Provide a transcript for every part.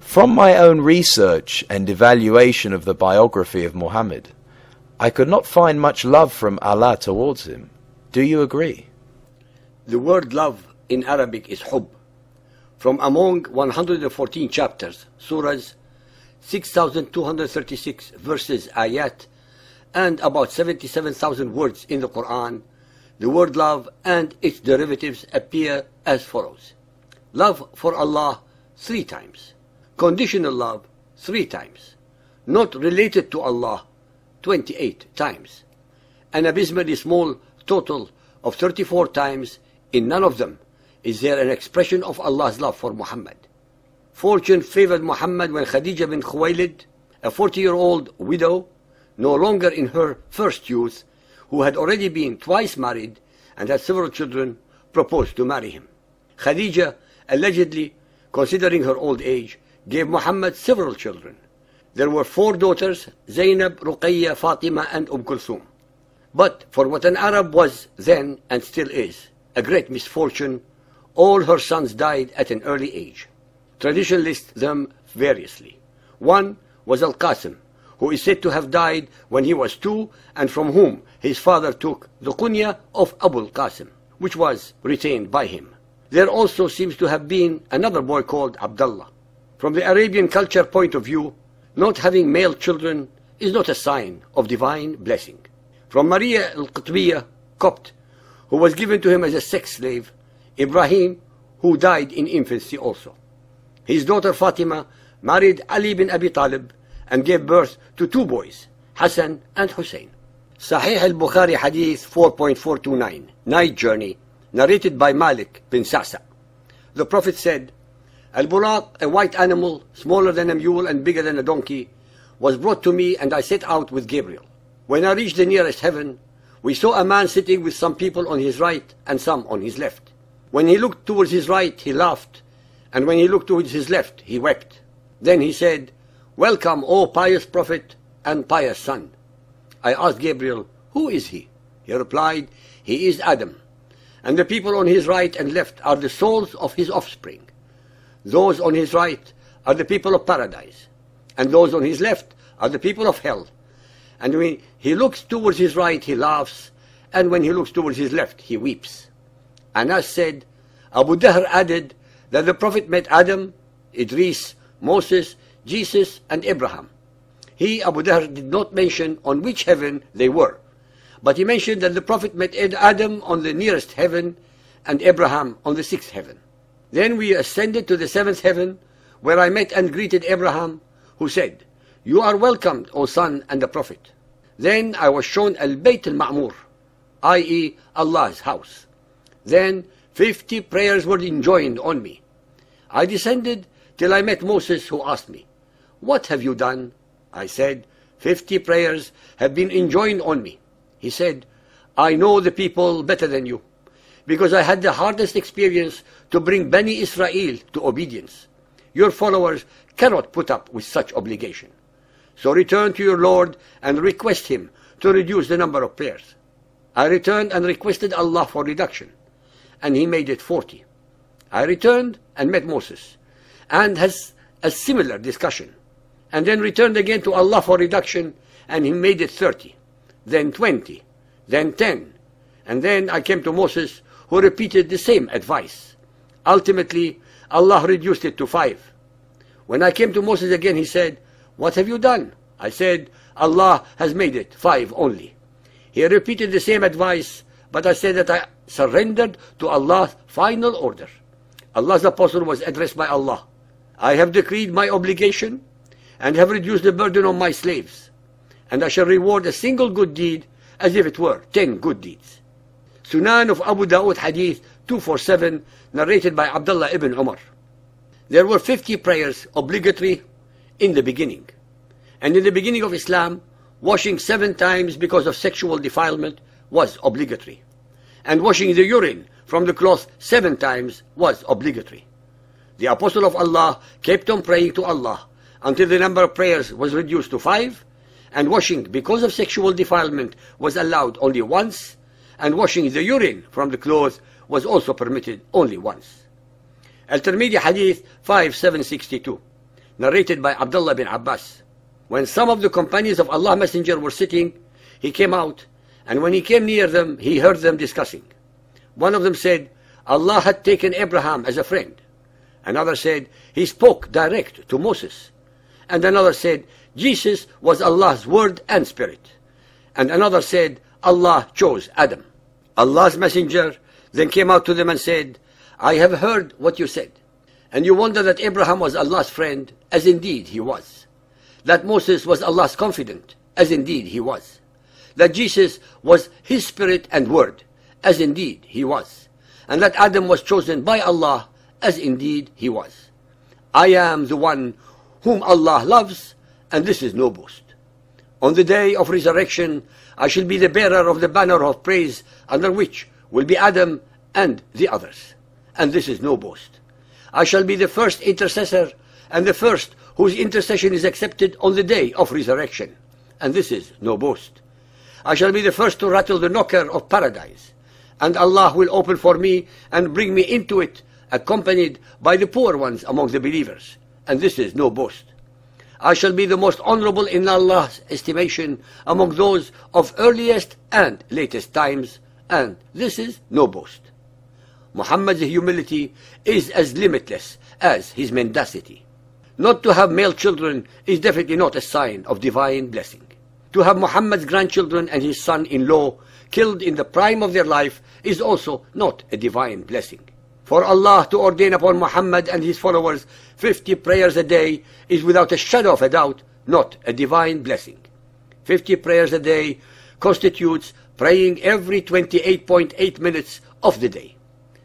From my own research and evaluation of the biography of Muhammad, I could not find much love from Allah towards him. Do you agree? The word love in Arabic is hub. From among 114 chapters, surahs, 6,236 verses, ayat, and about 77,000 words in the Quran, the word love and its derivatives appear as follows. Love for Allah 3 times. Conditional love 3 times. Not related to Allah 28 times. An abysmally small total of 34 times. In none of them is there an expression of Allah's love for Muhammad. Fortune favored Muhammad when Khadija bint Khuwaylid, a 40-year-old widow, no longer in her first youth, who had already been twice married and had several children, proposed to marry him. Khadija, allegedly, considering her old age, gave Muhammad several children. There were 4 daughters, Zainab, Ruqayya, Fatima, and Kulthum. But for what an Arab was then and still is, a great misfortune, all her sons died at an early age. Tradition lists them variously. One was Al-Qasim, who is said to have died when he was 2, and from whom his father took the kunya of Abu al-Qasim, which was retained by him. There also seems to have been another boy called Abdullah. From the Arabian culture point of view, not having male children is not a sign of divine blessing. From Maria al-Qutbiyya, Copt, who was given to him as a sex slave, Ibrahim, who died in infancy also. His daughter Fatima married Ali bin Abi Talib and gave birth to 2 boys, Hassan and Hussein. Sahih al-Bukhari Hadith 4.429, Night Journey, narrated by Malik bin Sa'sa. The Prophet said, Al-Buraq, a white animal, smaller than a mule and bigger than a donkey, was brought to me, and I set out with Gabriel. When I reached the nearest heaven, we saw a man sitting with some people on his right and some on his left. When he looked towards his right, he laughed, and when he looked towards his left, he wept. Then he said, Welcome, O pious Prophet and pious son. I asked Gabriel, Who is he? He replied, He is Adam, and the people on his right and left are the souls of his offspring. Those on his right are the people of paradise, and those on his left are the people of hell. And when he looks towards his right, he laughs, and when he looks towards his left, he weeps. Anas said, Abu Dahr added that the Prophet met Adam, Idris, Moses, Jesus, and Abraham. He, Abu Dahr, did not mention on which heaven they were, but he mentioned that the Prophet met Adam on the nearest heaven and Abraham on the 6th heaven. Then we ascended to the 7th heaven, where I met and greeted Abraham, who said, You are welcomed, O son and the Prophet. Then I was shown Al-Bayt al-Ma'mur, i.e. Allah's house. Then 50 prayers were enjoined on me. I descended till I met Moses, who asked me, What have you done? I said, 50 prayers have been enjoined on me. He said, I know the people better than you, because I had the hardest experience to bring Bani Israel to obedience. Your followers cannot put up with such obligation. So return to your Lord and request him to reduce the number of prayers. I returned and requested Allah for reduction, and he made it 40. I returned and met Moses, and has a similar discussion, and then returned again to Allah for reduction, and he made it 30, then 20, then 10, and then I came to Moses, who repeated the same advice. Ultimately, Allah reduced it to 5. When I came to Moses again, he said, What have you done? I said, Allah has made it 5 only. He repeated the same advice, but I said that I surrendered to Allah's final order. Allah's apostle was addressed by Allah. I have decreed my obligation and have reduced the burden on my slaves, and I shall reward a single good deed as if it were 10 good deeds. Sunan of Abu Dawood Hadith 247, narrated by Abdullah ibn Umar. There were 50 prayers obligatory in the beginning. And in the beginning of Islam, washing 7 times because of sexual defilement was obligatory. And washing the urine from the cloth 7 times was obligatory. The Apostle of Allah kept on praying to Allah until the number of prayers was reduced to 5, and washing because of sexual defilement was allowed only once, and washing the urine from the clothes was also permitted only once. Al-Tirmidhi Hadith 5762. narrated by Abdullah bin Abbas. When some of the companions of Allah Messenger were sitting, he came out, and when he came near them, he heard them discussing. One of them said, Allah had taken Abraham as a friend. Another said, he spoke direct to Moses. And another said, Jesus was Allah's word and spirit. And another said, Allah chose Adam. Allah's messenger then came out to them and said, I have heard what you said. And you wonder that Abraham was Allah's friend, as indeed he was. That Moses was Allah's confidant, as indeed he was. That Jesus was his spirit and word, as indeed he was. And that Adam was chosen by Allah, as indeed he was. I am the one whom Allah loves, and this is no boast. On the day of resurrection, I shall be the bearer of the banner of praise, under which will be Adam and the others. And this is no boast. I shall be the first intercessor, and the first whose intercession is accepted on the day of resurrection. And this is no boast. I shall be the first to rattle the knocker of paradise, and Allah will open for me and bring me into it, accompanied by the poor ones among the believers. And this is no boast. I shall be the most honorable in Allah's estimation among those of earliest and latest times, and this is no boast. Muhammad's humility is as limitless as his mendacity. Not to have male children is definitely not a sign of divine blessing. To have Muhammad's grandchildren and his son-in-law killed in the prime of their life is also not a divine blessing. For Allah to ordain upon Muhammad and his followers 50 prayers a day is without a shadow of a doubt not a divine blessing. 50 prayers a day constitutes praying every 28.8 minutes of the day.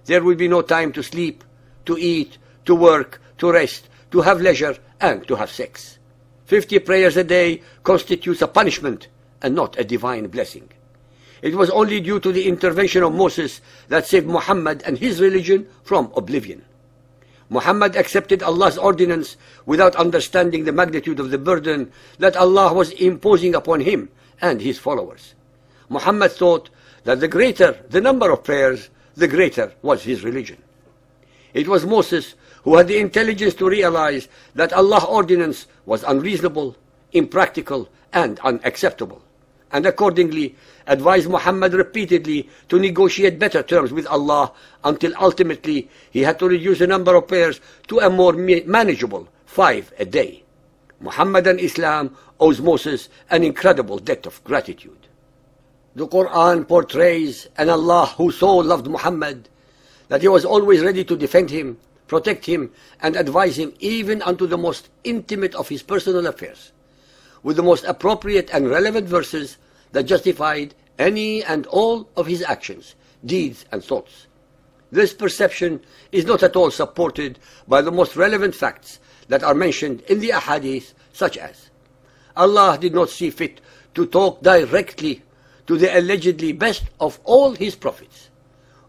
There will be no time to sleep, to eat, to work, to rest, to have leisure, and to have sex. 50 prayers a day constitutes a punishment and not a divine blessing. It was only due to the intervention of Moses that saved Muhammad and his religion from oblivion. Muhammad accepted Allah's ordinance without understanding the magnitude of the burden that Allah was imposing upon him and his followers. Muhammad thought that the greater the number of prayers, the greater was his religion. It was Moses who had the intelligence to realize that Allah's ordinance was unreasonable, impractical, and unacceptable, and accordingly advised Muhammad repeatedly to negotiate better terms with Allah until ultimately he had to reduce the number of prayers to a more manageable 5 a day. Muhammad and Islam owes Moses an incredible debt of gratitude. The Quran portrays an Allah who so loved Muhammad that he was always ready to defend him, protect him, and advise him even unto the most intimate of his personal affairs, with the most appropriate and relevant verses that justified any and all of his actions, deeds, and thoughts. This perception is not at all supported by the most relevant facts that are mentioned in the ahadith, such as Allah did not see fit to talk directly to the allegedly best of all his prophets.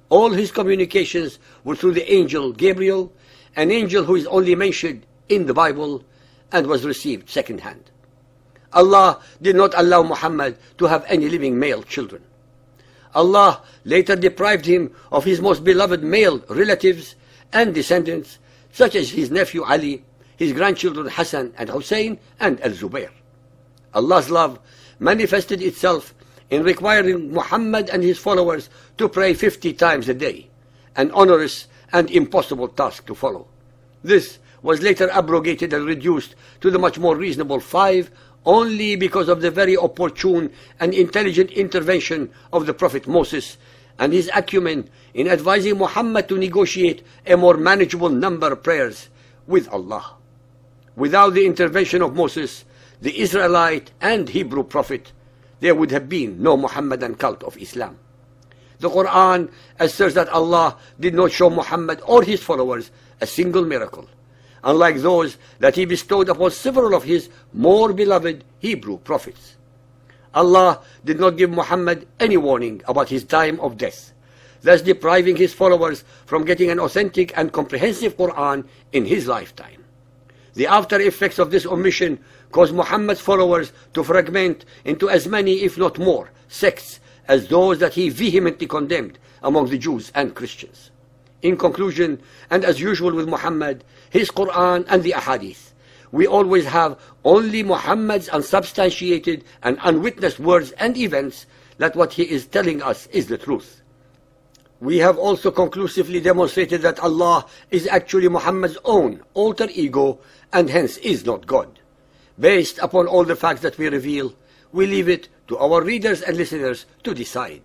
All his communications were through the angel Gabriel, an angel who is only mentioned in the Bible and was received second-hand. Allah did not allow Muhammad to have any living male children. Allah later deprived him of his most beloved male relatives and descendants, such as his nephew Ali, his grandchildren Hassan and Hussein, and Al-Zubayr. Allah's love manifested itself in requiring Muhammad and his followers to pray 50 times a day, an onerous and impossible task to follow. This was later abrogated and reduced to the much more reasonable 5 only because of the very opportune and intelligent intervention of the Prophet Moses and his acumen in advising Muhammad to negotiate a more manageable number of prayers with Allah. Without the intervention of Moses, the Israelite and Hebrew prophet, there would have been no Muhammadan cult of Islam. The Quran asserts that Allah did not show Muhammad or his followers a single miracle, unlike those that he bestowed upon several of his more beloved Hebrew prophets. Allah did not give Muhammad any warning about his time of death, thus depriving his followers from getting an authentic and comprehensive Quran in his lifetime. The after effects of this omission caused Muhammad's followers to fragment into as many, if not more, sects as those that he vehemently condemned among the Jews and Christians. In conclusion, and as usual with Muhammad, his Quran and the Ahadith we always have only Muhammad's unsubstantiated and unwitnessed words and events, that what he is telling us is the truth. We have also conclusively demonstrated that Allah is actually Muhammad's own alter ego and hence is not God. Based upon all the facts that we reveal, we leave it to our readers and listeners to decide.